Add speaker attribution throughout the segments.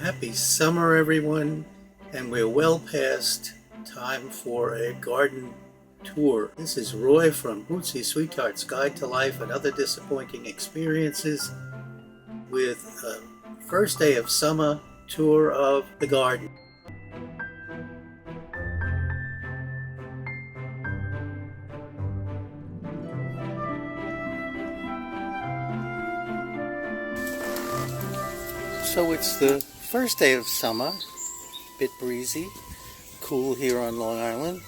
Speaker 1: Happy summer, everyone, and we're well past time for a garden tour. This is Roy from Hootsy Sweetheart's Guide to Life and Other Disappointing Experiences with a first day of summer tour of the garden. So it's the first day of summer, bit breezy, cool here on Long Island,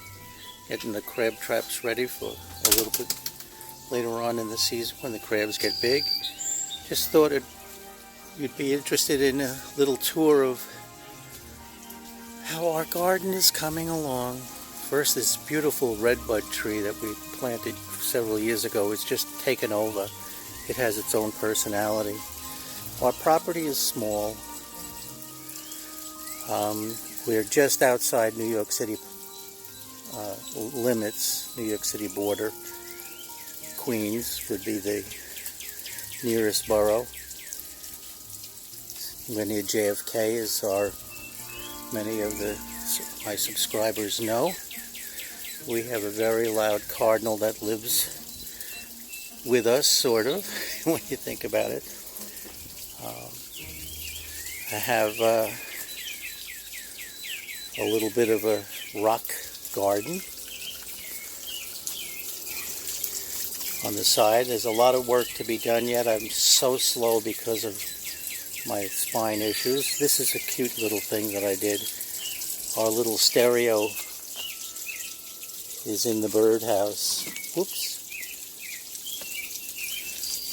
Speaker 1: getting the crab traps ready for a little bit later on in the season when the crabs get big. Just thought you'd be interested in a little tour of how our garden is coming along. First, this beautiful redbud tree that we planted several years ago is just taken over. It has its own personality. Our property is small. We're just outside New York City limits, New York City border. Queens would be the nearest borough. We're near JFK, as many of my subscribers know. We have a very loud cardinal that lives with us, sort of, when you think about it. I have a little bit of a rock garden on the side. There's a lot of work to be done yet. I'm so slow because of my spine issues. This is a cute little thing that I did. Our little stereo is in the birdhouse. Whoops.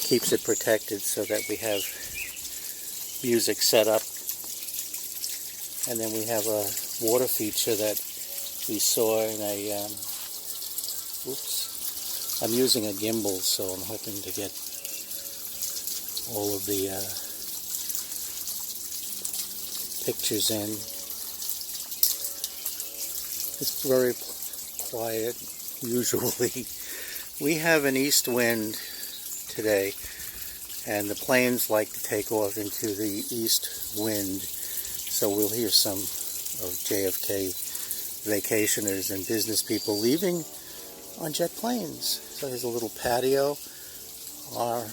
Speaker 1: Keeps it protected so that we have music set up. And then we have a water feature that we saw in a I'm using a gimbal, so I'm hoping to get all of the pictures in. It's very quiet usually. We have an east wind today, and the planes like to take off into the east wind, so we'll hear some of JFK vacationers and business people leaving on jet planes. So here's a little patio. Our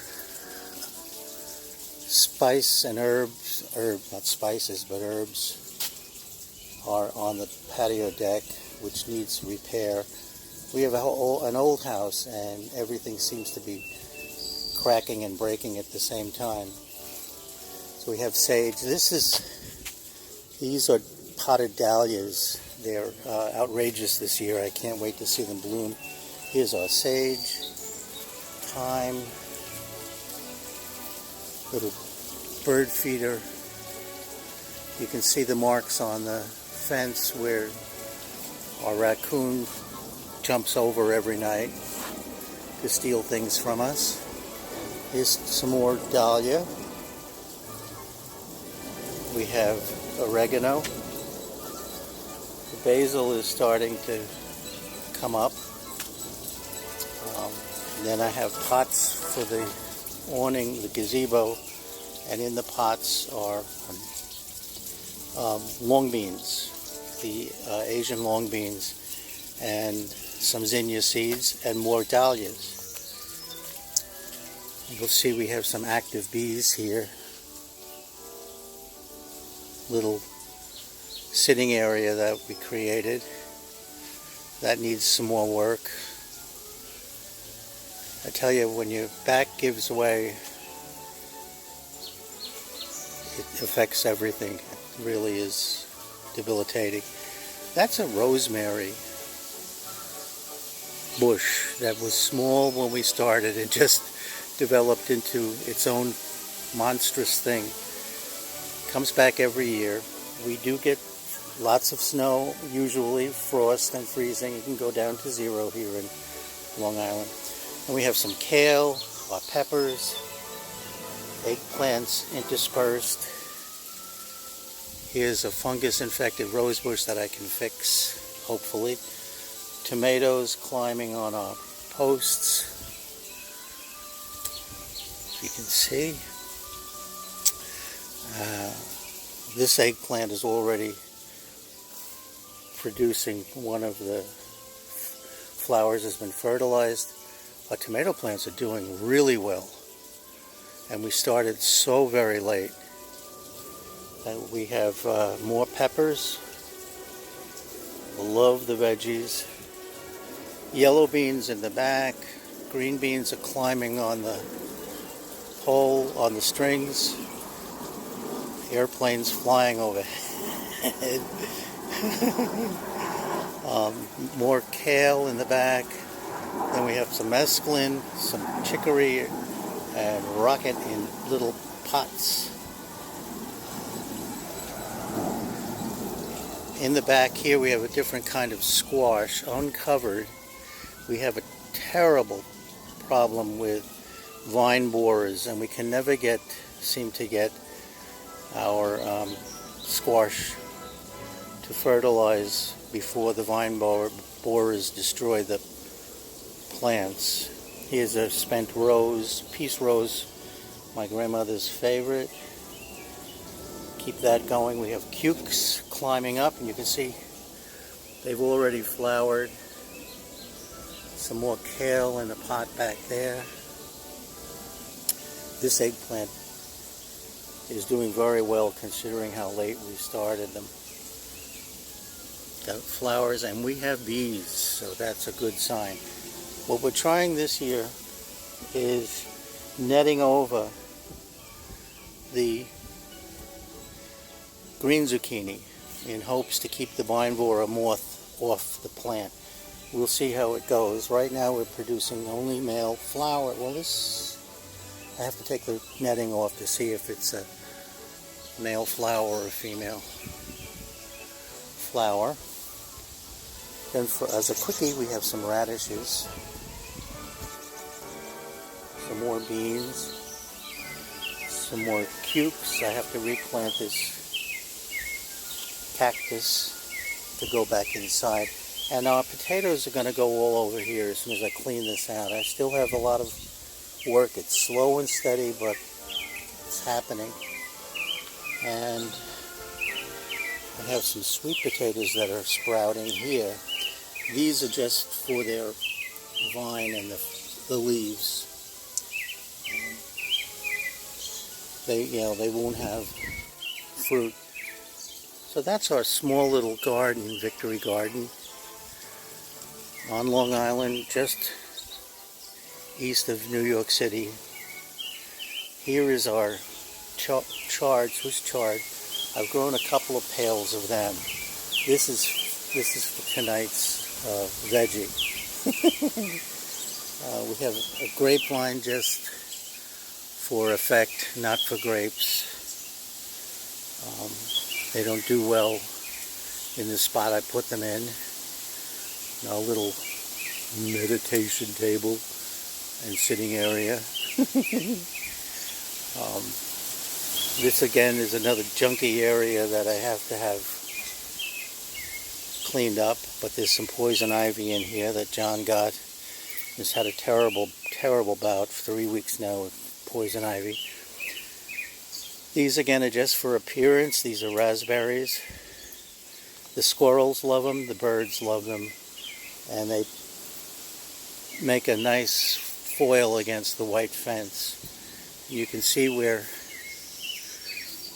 Speaker 1: spice and herbs, not spices, but herbs are on the patio deck, which needs repair. We have an old house, and everything seems to be cracking and breaking at the same time. So we have sage. These are potted dahlias. They're outrageous this year. I can't wait to see them bloom. Here's our sage, thyme, little bird feeder. You can see the marks on the fence where our raccoon jumps over every night to steal things from us. Here's some more dahlia. We have oregano. The basil is starting to come up. And then I have pots for the awning, the gazebo, and in the pots are long beans, the Asian long beans, and some zinnia seeds, and more dahlias. You'll see we have some active bees here. Little sitting area that we created that needs some more work. I tell you, when your back gives way, it affects everything. It really is debilitating. That's a rosemary bush that was small when we started and just developed into its own monstrous thing. Comes back every year. We do get lots of snow, usually frost and freezing. It can go down to 0 here in Long Island. And we have some kale, our peppers, eggplants interspersed. Here's a fungus-infected rosebush that I can fix, hopefully. Tomatoes climbing on our posts. You can see. This eggplant is already producing. One of the flowers has been fertilized. Our tomato plants are doing really well. And we started so very late. We have more peppers. Love the veggies. Yellow beans in the back. Green beans are climbing on the pole, on the strings. Airplanes flying overhead. More kale in the back. Then we have some mesclun, some chicory, and rocket in little pots. In the back here we have a different kind of squash, uncovered. We have a terrible problem with vine borers, and we can never seem to get our squash to fertilize before the vine borers destroy the plants. Here's a spent rose, peace rose, my grandmother's favorite. Keep that going. We have cukes climbing up, and you can see they've already flowered. Some more kale in the pot back there. This eggplant is doing very well considering how late we started them. Got flowers, and we have bees, so that's a good sign. What we're trying this year is netting over the green zucchini in hopes to keep the vine borer moth off the plant. We'll see how it goes. Right now we're producing only male flower. Well, I have to take the netting off to see if it's a male flower or a female flower. Then as a quickie, we have some radishes, some more beans, some more cukes. I have to replant this cactus to go back inside. And our potatoes are going to go all over here as soon as I clean this out. I still have a lot of work. It's slow and steady, but it's happening. And I have some sweet potatoes that are sprouting here. These are just for their vine and the leaves. They won't have fruit. So that's our small little garden, Victory Garden, on Long Island, just east of New York City. Here is our chards. Who's chard? I've grown a couple of pails of them. This is for tonight's veggie. We have a grapevine just for effect, not for grapes. They don't do well in the spot I put them in. A little meditation table and sitting area. This again is another junky area that I have to have cleaned up, but there's some poison ivy in here that John got. He's had a terrible bout for 3 weeks now with poison ivy. These again are just for appearance. These are raspberries. The squirrels love them, the birds love them, and they make a nice foil against the white fence. You can see where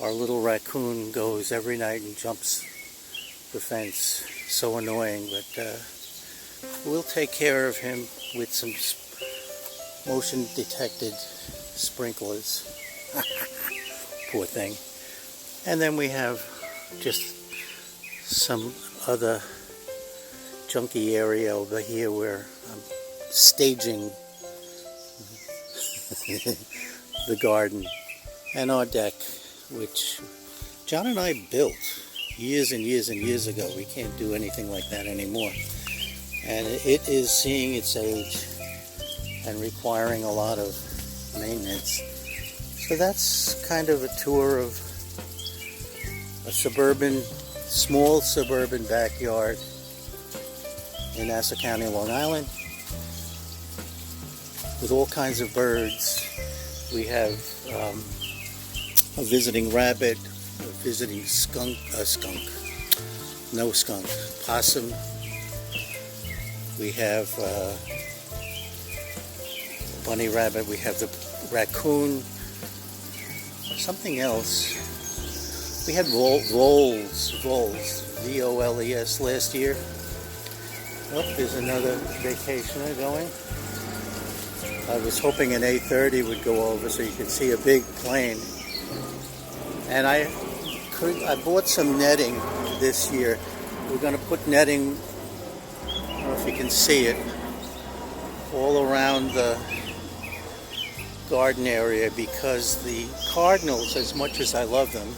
Speaker 1: our little raccoon goes every night and jumps the fence. So annoying, but we'll take care of him with some motion detected sprinklers. Poor thing. And then we have just some other junky area over here where I'm staging the garden, and our deck, which John and I built years and years and years ago. We can't do anything like that anymore, and it is seeing its age and requiring a lot of maintenance. So that's kind of a tour of a small suburban backyard in Nassau County, Long Island, with all kinds of birds. We have a visiting rabbit, visiting possum. We have bunny rabbit. We have the raccoon. Something else. We had voles, V-O-L-E-S last year. Oh, there's another vacationer going. I was hoping an 830 would go over so you could see a big plane. And I bought some netting this year. We're going to put netting, I don't know if you can see it, all around the garden area, because the cardinals, as much as I love them,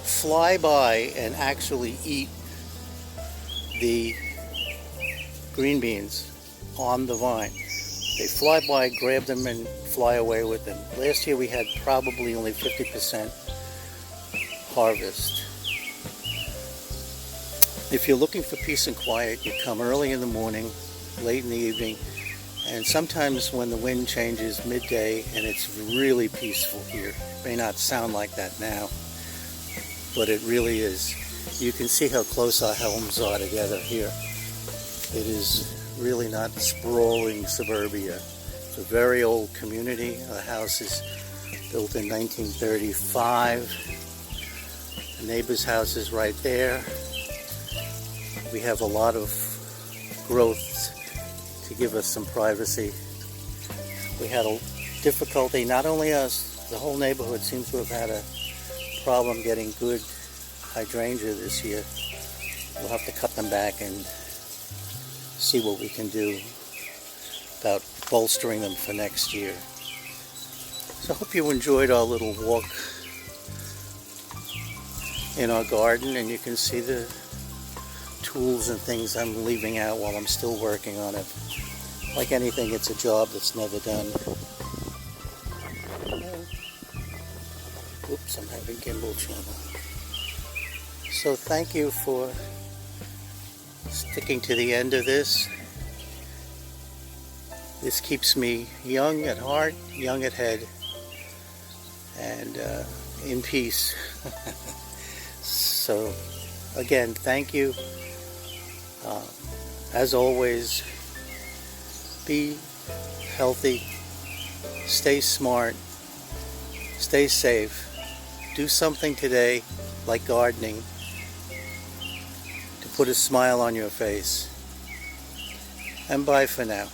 Speaker 1: fly by and actually eat the green beans on the vine. They fly by, grab them, and fly away with them. Last year we had probably only 50% harvest. If you're looking for peace and quiet, you come early in the morning, late in the evening, and sometimes when the wind changes midday, and it's really peaceful here. It may not sound like that now, but it really is. You can see how close our homes are together here. It is really not sprawling suburbia. It's a very old community. The house is built in 1935. The neighbor's house is right there. We have a lot of growth to give us some privacy. We had a difficulty, not only us, the whole neighborhood seems to have had a problem getting good hydrangea this year. We'll have to cut them back and see what we can do about bolstering them for next year. So I hope you enjoyed our little walk in our garden, and you can see the tools and things I'm leaving out while I'm still working on it. Like anything, it's a job that's never done. Oops, I'm having gimbal trouble. So thank you for sticking to the end of this. This keeps me young at heart, young at head, and in peace. So again, thank you. As always, be healthy, stay smart, stay safe, do something today like gardening to put a smile on your face, and bye for now.